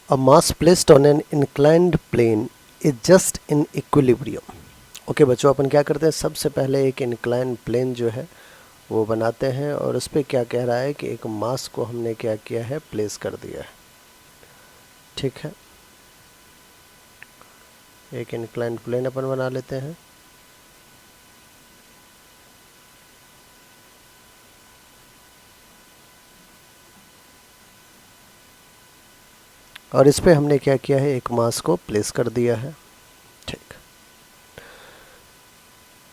A mass placed on an inclined plane is just in equilibrium. Okay बच्चों, अपन क्या करते हैं, सबसे पहले एक इंक्लाइन प्लेन जो है वो बनाते हैं और उस पर क्या कह रहा है कि एक मास को हमने क्या किया है, प्लेस कर दिया है। ठीक है, एक इंक्लाइन प्लेन अपन बना लेते हैं। और इस पे हमने क्या किया है, एक मास को प्लेस कर दिया है। ठीक,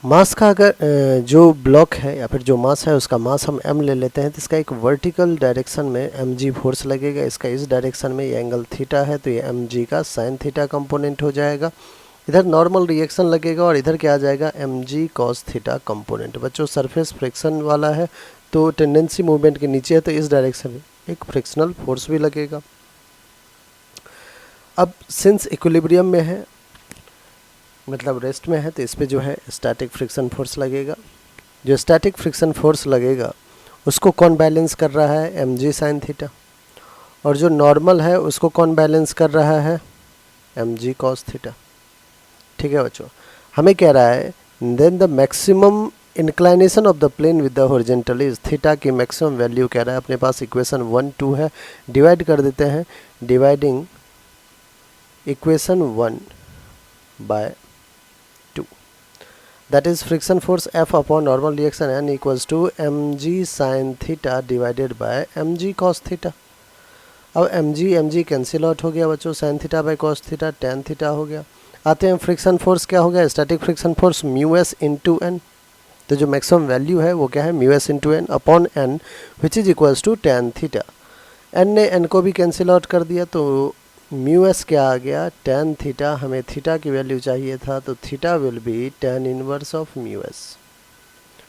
मास का अगर जो ब्लॉक है या फिर जो मास है उसका मास हम m ले लेते हैं, तो इसका एक वर्टिकल डायरेक्शन में mg फोर्स लगेगा। इसका इस डायरेक्शन में ये एंगल थीटा है, तो ये mg का साइन थीटा कंपोनेंट हो जाएगा। इधर नॉर्मल रिएक्शन लगेगा और इधर क्या आ जाएगा, mg कॉस थीटा कंपोनेंट। बच्चों सरफेस फ्रिक्शन वाला है तो टेंडेंसी मूवमेंट के नीचे है, तो इस डायरेक्शन में एक फ्रिक्शनल फोर्स भी लगेगा। अब सिंस इक्विलिब्रियम में है, मतलब रेस्ट में है, तो इस पे जो है स्टैटिक फ्रिक्शन फोर्स लगेगा। जो स्टैटिक फ्रिक्शन फोर्स लगेगा उसको कौन बैलेंस कर रहा है, mg साइन थीटा। और जो नॉर्मल है उसको कौन बैलेंस कर रहा है, mg कॉस थीटा। ठीक है बच्चों, हमें कह रहा है then the maximum inclination of the plane with the horizontal is theta की मैक्सिमम वैल्यू कह रहा है। अपने पास इक्वेशन 1 2 है, डिवाइड कर देते हैं। Dividing equation 1 by 2, that is friction force F upon normal reaction N equals to mg sin theta divided by mg cos theta। अब mg कैंसिल आउट हो गया बच्चों, sin theta by cos theta tan थीटा हो गया। आते हैं friction force क्या हो गया, static friction force mu s into N. तो जो मैक्सिमम वैल्यू है वो क्या है, mu s into N upon N which is equals to tan theta. N ने एन को भी कैंसिल आउट कर दिया, तो म्यू एस क्या आ गया, tan थीटा। हमें थीटा की वैल्यू चाहिए था, तो theta will be tan inverse of mu s,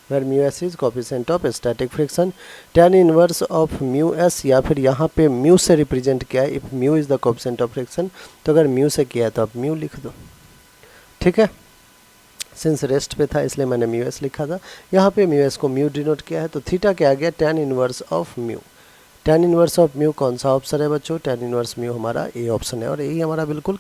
where mu s is coefficient of static friction. tan inverse of mu s, या फिर यहाँ पे म्यू से रिप्रेजेंट किया है, if mu is the coefficient of friction, तो अगर म्यू से किया है तो आप म्यू लिख दो। ठीक है, सिंस रेस्ट पे था इसलिए मैंने म्यू एस लिखा था। यहाँ पे म्यू एस को म्यू डिनोट किया है, तो थीटा क्या आ गया, tan inverse of mu. tan inverse of mu कौन सा ऑप्शन है बच्चों, tan इनवर्स म्यू हमारा ए ऑप्शन है, और यही हमारा बिल्कुल